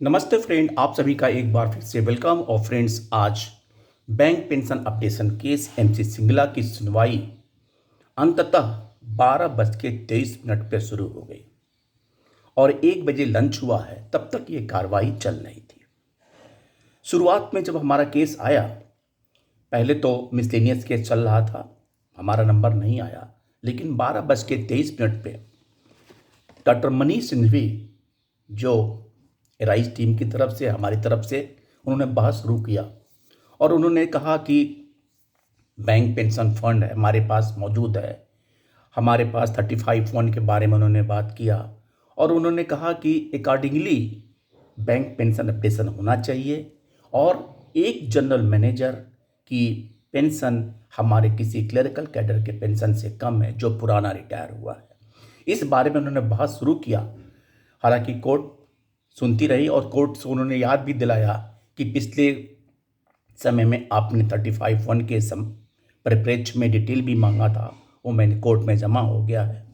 नमस्ते फ्रेंड, आप सभी का एक बार फिर से वेलकम। और फ्रेंड्स, आज bank pension updation case MC Singla की सुनवाई अंततः 12:23 पर शुरू हो गई और 1 बजे लंच हुआ है। तब तक ये कार्रवाई चल रही थी। शुरुआत में जब हमारा केस आया, पहले तो मिसलेनियस केस चल रहा था, हमारा नंबर नहीं आया। लेकिन 12:23 पे डॉक्टर मनीष सिंघवी, जो राइस टीम की तरफ से, हमारी तरफ से, उन्होंने बहस शुरू किया और उन्होंने कहा कि बैंक पेंशन फंड हमारे पास मौजूद है। हमारे पास 35(1) के बारे में उन्होंने बात किया और उन्होंने कहा कि अकॉर्डिंगली बैंक पेंशन अपडेशन होना चाहिए और एक जनरल मैनेजर की पेंशन हमारे किसी क्लरिकल कैडर के पेंशन से कम है जो पुराना रिटायर हुआ है। इस बारे में उन्होंने बहस शुरू किया। हालांकि कोर्ट सुनती रही और कोर्ट से उन्होंने याद भी दिलाया कि पिछले समय में आपने 35(1) के परिप्रेक्ष्य में डिटेल भी मांगा था, वो मैंने कोर्ट में जमा हो गया है।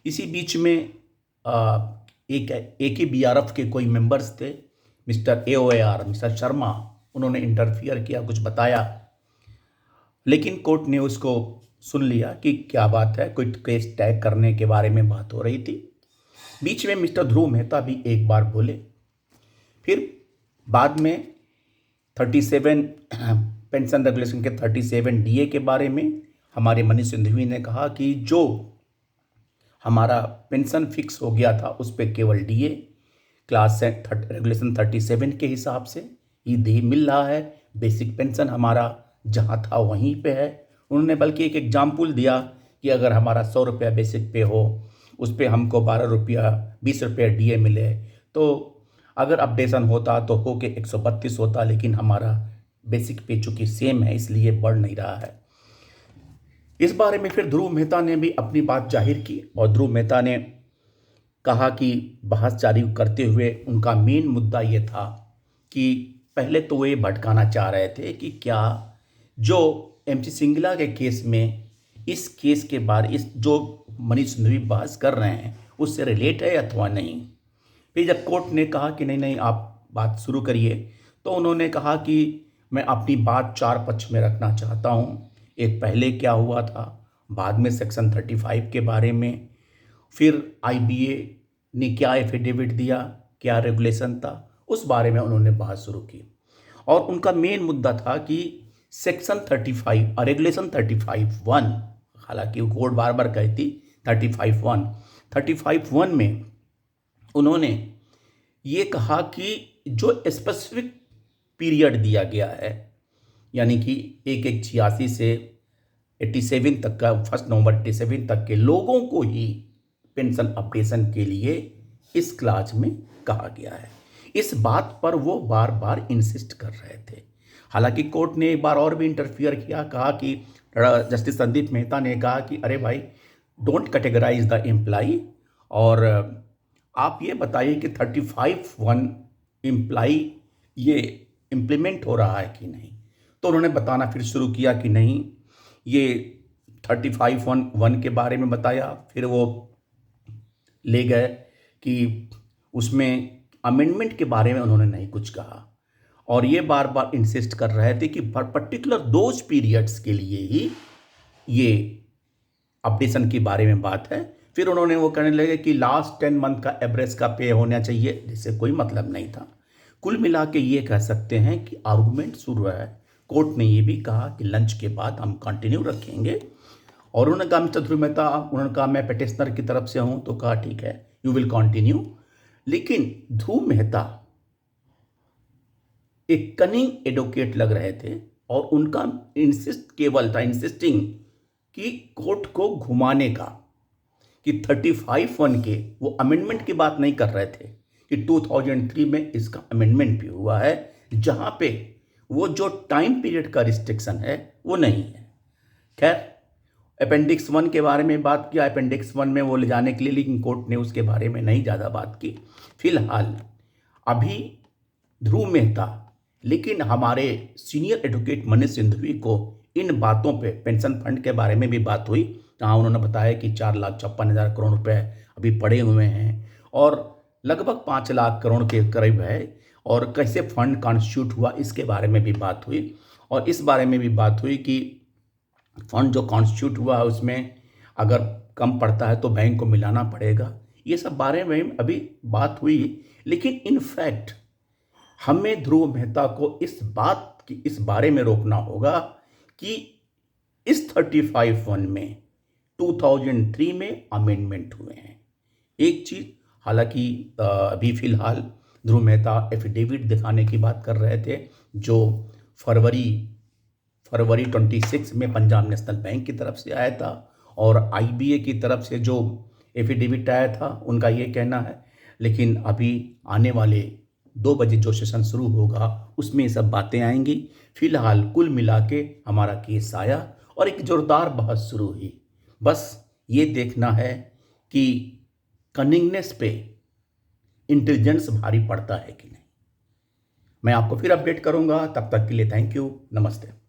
इसी बीच में एक ही बीआरएफ के कोई मेंबर्स थे, मिस्टर AOAR, मिस्टर शर्मा, उन्होंने इंटरफियर किया, कुछ बताया। लेकिन कोर्ट ने उसको सुन लिया कि क्या बात है, कोई केस टैग करने के बारे में बात हो रही थी। बीच में मिस्टर ध्रुव मेहता भी एक बार बोले। फिर बाद में 37 पेंशन रेगुलेशन के 37 DA के बारे में हमारे मनीष सिंघवी ने कहा कि जो हमारा पेंशन फिक्स हो गया था उस पर केवल DA क्लास रेगुलेशन 37 के हिसाब से ही दे मिल रहा है। बेसिक पेंशन हमारा जहाँ था वहीं पे है। उन्होंने बल्कि एक एग्जाम्पल दिया कि अगर हमारा 100 रुपया बेसिक पे हो, उस पर हमको 12 रुपया 20 रुपया DA मिले, तो अगर अपडेशन होता तो हो के 132 होता। लेकिन हमारा बेसिक पे चूंकि सेम है इसलिए बढ़ नहीं रहा है। इस बारे में फिर ध्रुव मेहता ने भी अपनी बात जाहिर की और ध्रुव मेहता ने कहा कि बहस जारी करते हुए उनका मेन मुद्दा ये था कि पहले तो वे भटकाना चाह रहे थे कि क्या जो एमसी सिंगला के केस में, इस केस के बाद इस जो मनीष सिंघवी बहस कर रहे हैं उससे रिलेट है अथवा नहीं। फिर जब कोर्ट ने कहा कि नहीं नहीं आप बात शुरू करिए, तो उन्होंने कहा कि मैं अपनी बात 4 पक्ष में रखना चाहता हूँ। एक पहले क्या हुआ था, बाद में सेक्शन 35 के बारे में, फिर IBA ने क्या एफिडेविट दिया, क्या रेगुलेशन था, उस बारे में उन्होंने बात शुरू की। और उनका मेन मुद्दा था कि सेक्शन 35 और रेगुलेशन 35(1), हालांकि कोर्ट बार बार कहती 35(1) में उन्होंने ये कहा कि जो स्पेसिफिक पीरियड दिया गया है, यानी कि 1/1/86 से 87 तक का, 1 नवंबर 87 तक के लोगों को ही पेंशन अपडेशन के लिए इस क्लाज में कहा गया है। इस बात पर वो बार बार इंसिस्ट कर रहे थे। हालांकि कोर्ट ने एक बार और भी इंटरफियर किया, कहा कि जस्टिस संदीप मेहता ने कहा कि अरे भाई, डोंट कैटेगराइज द एम्प्लाई, और आप ये बताइए कि 35(1) एम्प्लाई ये इम्प्लीमेंट हो रहा है कि नहीं। तो उन्होंने बताना फिर शुरू किया कि नहीं, ये 35(1) के बारे में बताया। फिर वो ले गए कि उसमें अमेंडमेंट के बारे में उन्होंने नहीं कुछ कहा, और ये बार बार इंसिस्ट कर रहे थे कि पर्टिकुलर दोज पीरियड्स के लिए ही ये अपडेशन के बारे में बात है। फिर उन्होंने वो कहने लगे कि लास्ट 10 मंथ का एवरेज का पे होना चाहिए, जिससे कोई मतलब नहीं था। कुल मिला के ये कह सकते हैं कि आर्गूमेंट शुरू है। कोर्ट ने ये भी कहा कि लंच के बाद हम कंटिन्यू रखेंगे, और उन्होंने कहा, मिस्टर ध्रुव मेहता, उन्होंने कहा मैं पिटिशनर की तरफ से हूँ, तो कहा ठीक है, यू विल कंटिन्यू। लेकिन ध्रुव मेहता एक कनिंग एडवोकेट लग रहे थे और उनका इंसिस्टिंग कि कोर्ट को घुमाने का, कि 35(1) के वो अमेंडमेंट की बात नहीं कर रहे थे कि 2003 में इसका अमेंडमेंट भी हुआ है, जहां पे वो जो टाइम पीरियड का रिस्ट्रिक्शन है वो नहीं है। खैर, अपेंडिक्स 1 के बारे में बात किया, अपेंडिक्स 1 में वो ले जाने के लिए, लेकिन कोर्ट ने उसके बारे में नहीं ज़्यादा बात की। फिलहाल अभी ध्रुव मेहता, लेकिन हमारे सीनियर एडवोकेट मनीष सिंघवी को इन बातों पे, पेंशन फंड के बारे में भी बात हुई, जहाँ उन्होंने बताया कि 4,56,000 करोड़ रुपए अभी पड़े हुए हैं, और लगभग 5 लाख करोड़ के करीब है। और कैसे फंड कॉन्स्टिट्यूट हुआ इसके बारे में भी बात हुई, और इस बारे में भी बात हुई कि फंड जो कॉन्स्टिट्यूट हुआ है उसमें अगर कम पड़ता है तो बैंक को मिलाना पड़ेगा। ये सब बारे में अभी बात हुई। लेकिन इनफैक्ट हमें ध्रुव मेहता को इस बारे में रोकना होगा कि इस 35(1) में 2003 में अमेंडमेंट हुए हैं। एक चीज़, हालांकि अभी फिलहाल ध्रुव मेहता एफिडेविट दिखाने की बात कर रहे थे, जो फरवरी 26 में पंजाब नेशनल बैंक की तरफ से आया था, और आईबीए की तरफ से जो एफिडेविट आया था उनका ये कहना है। लेकिन अभी आने वाले 2 बजे जो सेशन शुरू होगा उसमें ये सब बातें आएंगी। फिलहाल कुल मिला के हमारा केस आया और एक जोरदार बहस शुरू हुई। बस ये देखना है कि कनिंगनेस पे इंटेलिजेंस भारी पड़ता है कि नहीं। मैं आपको फिर अपडेट करूंगा। तब तक के लिए थैंक यू, नमस्ते।